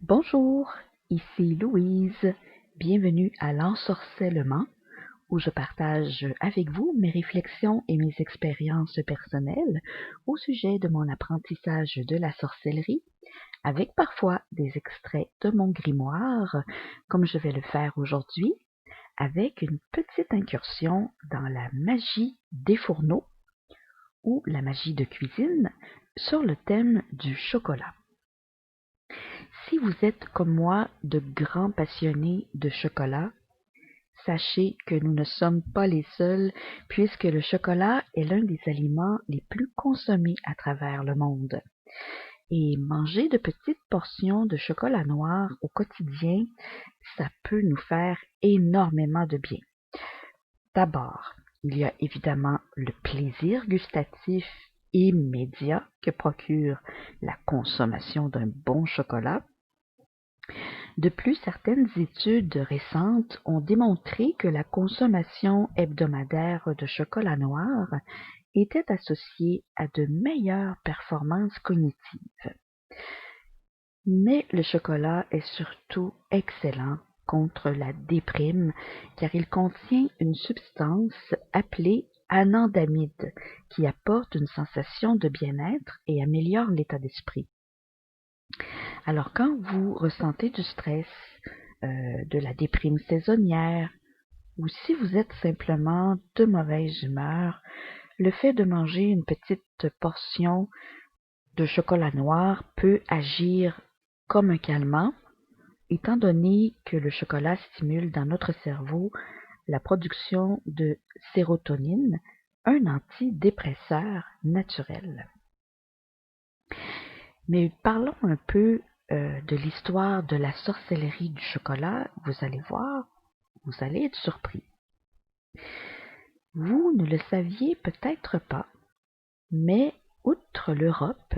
Bonjour, ici Louise. Bienvenue à l'ensorcellement où je partage avec vous mes réflexions et mes expériences personnelles au sujet de mon apprentissage de la sorcellerie, avec parfois des extraits de mon grimoire, comme je vais le faire aujourd'hui, avec une petite incursion dans la magie des fourneaux ou la magie de cuisine sur le thème du chocolat. Si vous êtes comme moi de grands passionnés de chocolat, sachez que nous ne sommes pas les seuls puisque le chocolat est l'un des aliments les plus consommés à travers le monde. Et manger de petites portions de chocolat noir au quotidien, ça peut nous faire énormément de bien. D'abord, il y a évidemment le plaisir gustatif immédiat que procure la consommation d'un bon chocolat. De plus, certaines études récentes ont démontré que la consommation hebdomadaire de chocolat noir était associée à de meilleures performances cognitives. Mais le chocolat est surtout excellent contre la déprime car il contient une substance appelée anandamide qui apporte une sensation de bien-être et améliore l'état d'esprit. Alors, quand vous ressentez du stress, de la déprime saisonnière, ou si vous êtes simplement de mauvaise humeur, le fait de manger une petite portion de chocolat noir peut agir comme un calmant, étant donné que le chocolat stimule dans notre cerveau la production de sérotonine, un antidépresseur naturel. Mais parlons un peu de l'histoire de la sorcellerie du chocolat. Vous allez voir, vous allez être surpris. Vous ne le saviez peut-être pas, mais outre l'Europe,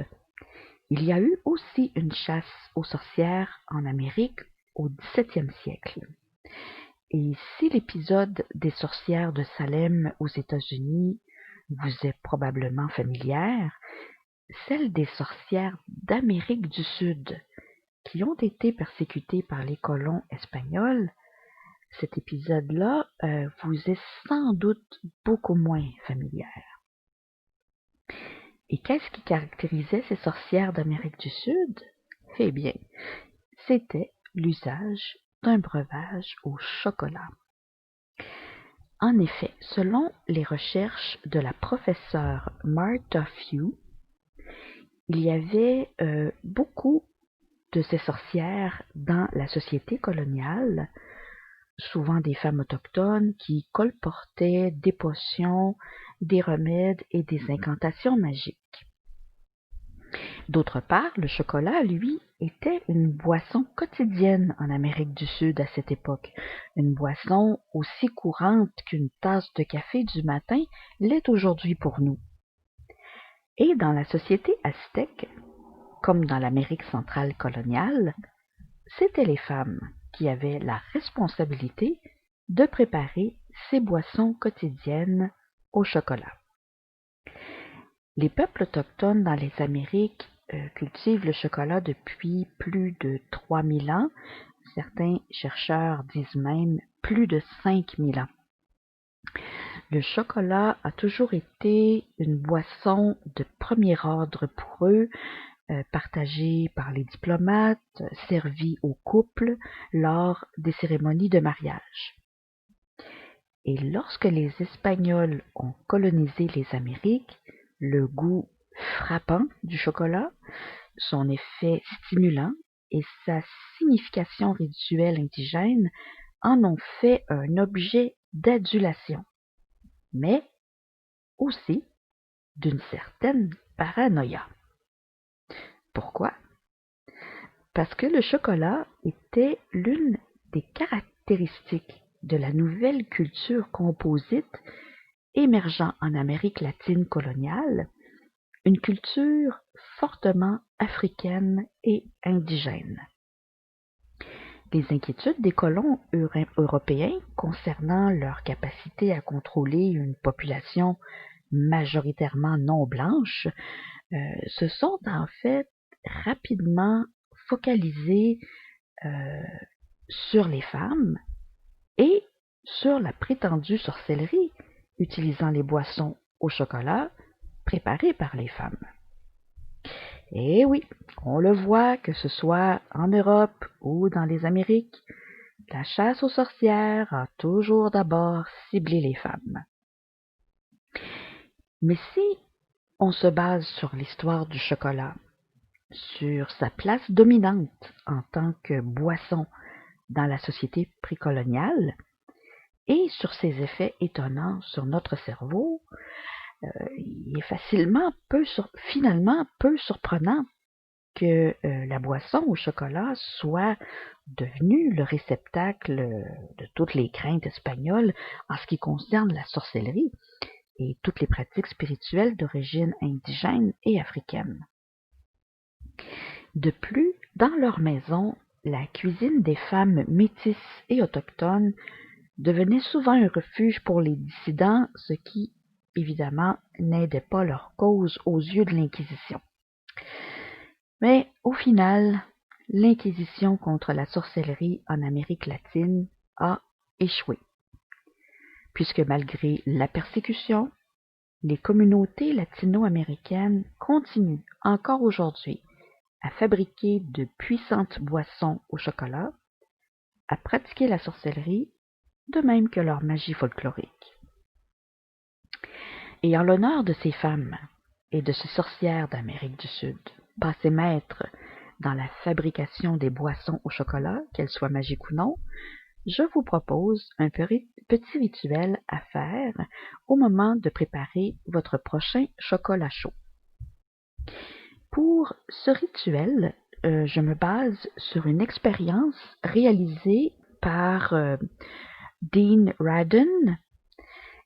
il y a eu aussi une chasse aux sorcières en Amérique au XVIIe siècle. Et si l'épisode des sorcières de Salem aux États-Unis vous est probablement familière, celle des sorcières d'Amérique du Sud qui ont été persécutées par les colons espagnols, cet épisode-là vous est sans doute beaucoup moins familière. Et qu'est-ce qui caractérisait ces sorcières d'Amérique du Sud? Eh bien, c'était l'usage d'un breuvage au chocolat. En effet, selon les recherches de la professeure Martha Few, il y avait beaucoup de ces sorcières dans la société coloniale, souvent des femmes autochtones qui colportaient des potions, des remèdes et des incantations magiques. D'autre part, le chocolat, lui, était une boisson quotidienne en Amérique du Sud à cette époque, une boisson aussi courante qu'une tasse de café du matin l'est aujourd'hui pour nous. Et dans la société aztèque, comme dans l'Amérique centrale coloniale, c'étaient les femmes qui avaient la responsabilité de préparer ces boissons quotidiennes au chocolat. Les peuples autochtones dans les Amériques cultivent le chocolat depuis plus de 3000 ans. Certains chercheurs disent même plus de 5000 ans. Le chocolat a toujours été une boisson de premier ordre pour eux, partagée par les diplomates, servie aux couples lors des cérémonies de mariage. Et lorsque les Espagnols ont colonisé les Amériques, le goût frappant du chocolat, son effet stimulant et sa signification rituelle indigène en ont fait un objet d'adulation, mais aussi d'une certaine paranoïa. Pourquoi? Parce que le chocolat était l'une des caractéristiques de la nouvelle culture composite émergeant en Amérique latine coloniale, une culture fortement africaine et indigène. Les inquiétudes des colons européens concernant leur capacité à contrôler une population majoritairement non blanche se sont en fait rapidement focalisé sur les femmes et sur la prétendue sorcellerie utilisant les boissons au chocolat préparées par les femmes. Et oui, on le voit, que ce soit en Europe ou dans les Amériques, la chasse aux sorcières a toujours d'abord ciblé les femmes. Mais si on se base sur l'histoire du chocolat, sur sa place dominante en tant que boisson dans la société précoloniale et sur ses effets étonnants sur notre cerveau, il est finalement peu surprenant que la boisson au chocolat soit devenue le réceptacle de toutes les craintes espagnoles en ce qui concerne la sorcellerie et toutes les pratiques spirituelles d'origine indigène et africaine. De plus, dans leur maison, la cuisine des femmes métisses et autochtones devenait souvent un refuge pour les dissidents, ce qui, évidemment, n'aidait pas leur cause aux yeux de l'Inquisition. Mais au final, l'Inquisition contre la sorcellerie en Amérique latine a échoué, puisque malgré la persécution, les communautés latino-américaines continuent encore aujourd'hui à fabriquer de puissantes boissons au chocolat, à pratiquer la sorcellerie, de même que leur magie folklorique. Et en l'honneur de ces femmes et de ces sorcières d'Amérique du Sud, passées maîtres dans la fabrication des boissons au chocolat, qu'elles soient magiques ou non, je vous propose un petit rituel à faire au moment de préparer votre prochain chocolat chaud. Pour ce rituel, je me base sur une expérience réalisée par Dean Radin,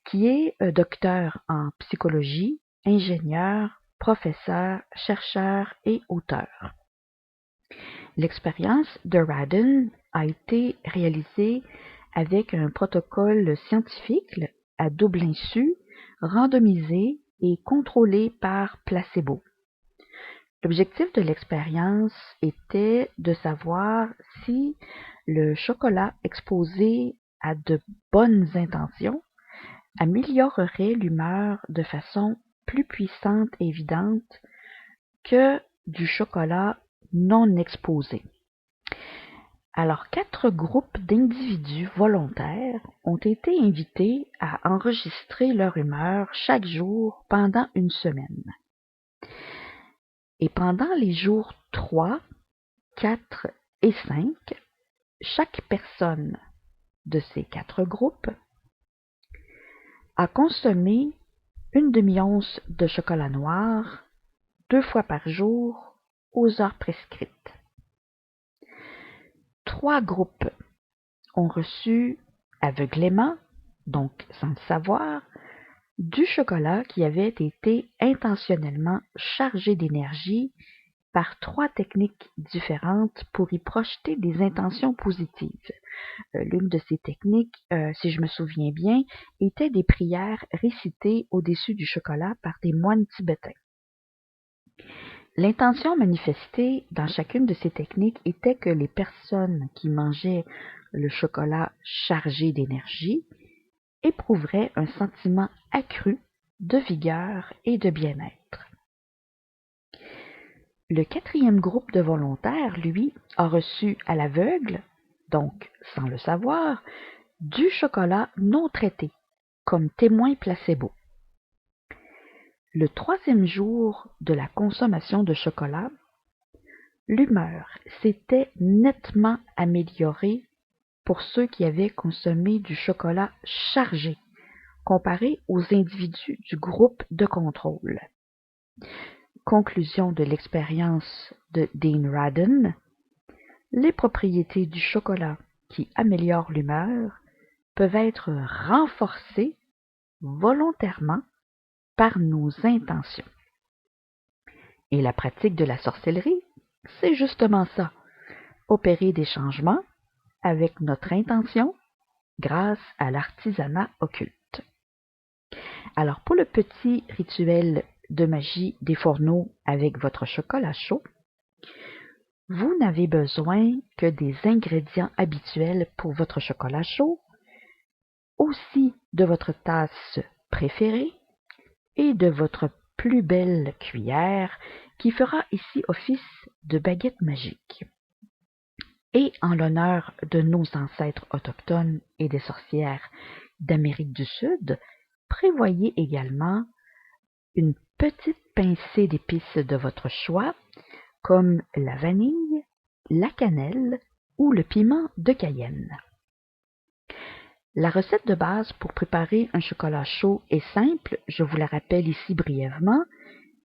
qui est docteur en psychologie, ingénieur, professeur, chercheur et auteur. L'expérience de Radin a été réalisée avec un protocole scientifique à double insu, randomisé et contrôlé par placebo. L'objectif de l'expérience était de savoir si le chocolat exposé à de bonnes intentions améliorerait l'humeur de façon plus puissante et évidente que du chocolat non exposé. Alors, 4 groupes d'individus volontaires ont été invités à enregistrer leur humeur chaque jour pendant une semaine. Et pendant les jours 3, 4 et 5, chaque personne de ces 4 groupes a consommé une demi-once de chocolat noir 2 fois par jour aux heures prescrites. 3 groupes ont reçu aveuglément, donc sans le savoir, du chocolat qui avait été intentionnellement chargé d'énergie par 3 techniques différentes pour y projeter des intentions positives. L'une de ces techniques, si je me souviens bien, était des prières récitées au-dessus du chocolat par des moines tibétains. L'intention manifestée dans chacune de ces techniques était que les personnes qui mangeaient le chocolat chargé d'énergie éprouveraient un sentiment accru de vigueur et de bien-être. Le 4e groupe de volontaires, lui, a reçu à l'aveugle, donc sans le savoir, du chocolat non traité, comme témoin placebo. Le 3e jour de la consommation de chocolat, l'humeur s'était nettement améliorée pour ceux qui avaient consommé du chocolat chargé, comparé aux individus du groupe de contrôle. Conclusion de l'expérience de Dean Radin, les propriétés du chocolat qui améliorent l'humeur peuvent être renforcées volontairement par nos intentions. Et la pratique de la sorcellerie, c'est justement ça, opérer des changements avec notre intention grâce à l'artisanat occulte. Alors pour le petit rituel de magie des fourneaux avec votre chocolat chaud, vous n'avez besoin que des ingrédients habituels pour votre chocolat chaud, aussi de votre tasse préférée et de votre plus belle cuillère qui fera ici office de baguette magique. Et en l'honneur de nos ancêtres autochtones et des sorcières d'Amérique du Sud, prévoyez également une petite pincée d'épices de votre choix, comme la vanille, la cannelle ou le piment de Cayenne. La recette de base pour préparer un chocolat chaud est simple, je vous la rappelle ici brièvement.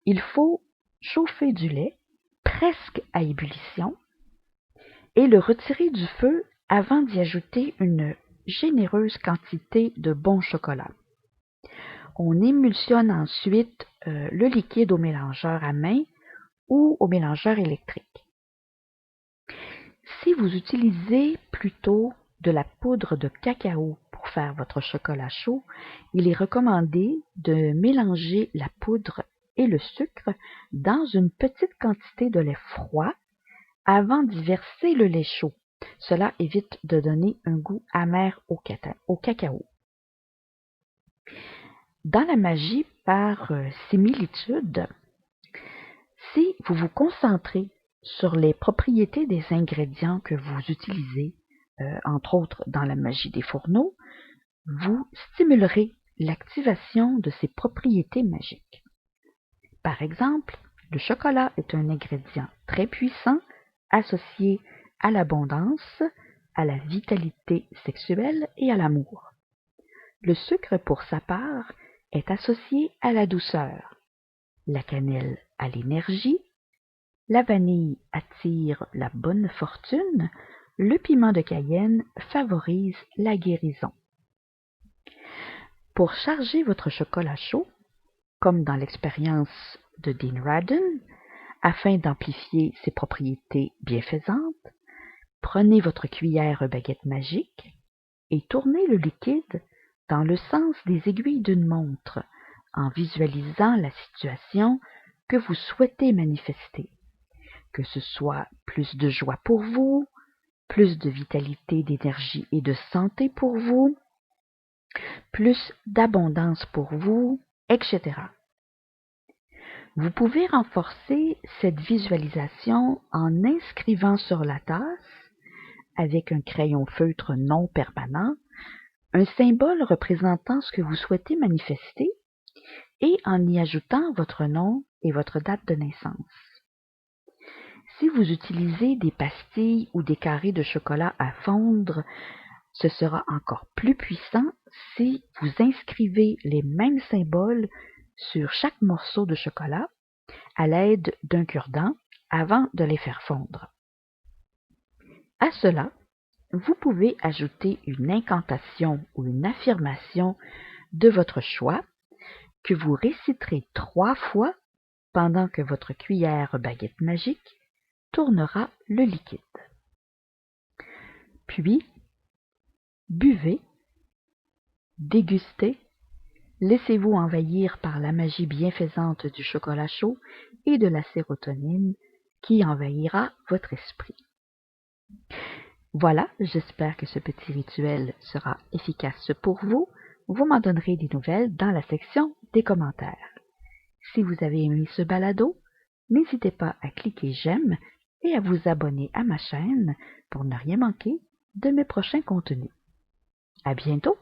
Il faut chauffer du lait presque à ébullition et le retirer du feu avant d'y ajouter une généreuse quantité de bon chocolat. On émulsionne ensuite le liquide au mélangeur à main ou au mélangeur électrique. Si vous utilisez plutôt de la poudre de cacao pour faire votre chocolat chaud, il est recommandé de mélanger la poudre et le sucre dans une petite quantité de lait froid avant d'y verser le lait chaud. Cela évite de donner un goût amer au cacao. Dans la magie par similitude, si vous vous concentrez sur les propriétés des ingrédients que vous utilisez, entre autres dans la magie des fourneaux, vous stimulerez l'activation de ces propriétés magiques. Par exemple, le chocolat est un ingrédient très puissant associé à l'abondance, à la vitalité sexuelle et à l'amour. Le sucre, pour sa part, est associé à la douceur, la cannelle à l'énergie, la vanille attire la bonne fortune, le piment de Cayenne favorise la guérison. Pour charger votre chocolat chaud, comme dans l'expérience de Dean Radin, afin d'amplifier ses propriétés bienfaisantes, prenez votre cuillère baguette magique et tournez le liquide dans le sens des aiguilles d'une montre en visualisant la situation que vous souhaitez manifester, que ce soit plus de joie pour vous, plus de vitalité, d'énergie et de santé pour vous, plus d'abondance pour vous, etc. Vous pouvez renforcer cette visualisation en inscrivant sur la tasse, avec un crayon feutre non permanent, un symbole représentant ce que vous souhaitez manifester et en y ajoutant votre nom et votre date de naissance. Si vous utilisez des pastilles ou des carrés de chocolat à fondre, ce sera encore plus puissant si vous inscrivez les mêmes symboles sur chaque morceau de chocolat à l'aide d'un cure-dent avant de les faire fondre. À cela, vous pouvez ajouter une incantation ou une affirmation de votre choix que vous réciterez 3 fois pendant que votre cuillère baguette magique tournera le liquide. Puis, buvez, dégustez, laissez-vous envahir par la magie bienfaisante du chocolat chaud et de la sérotonine qui envahira votre esprit. Voilà, j'espère que ce petit rituel sera efficace pour vous. Vous m'en donnerez des nouvelles dans la section des commentaires. Si vous avez aimé ce balado, n'hésitez pas à cliquer j'aime et à vous abonner à ma chaîne pour ne rien manquer de mes prochains contenus. À bientôt!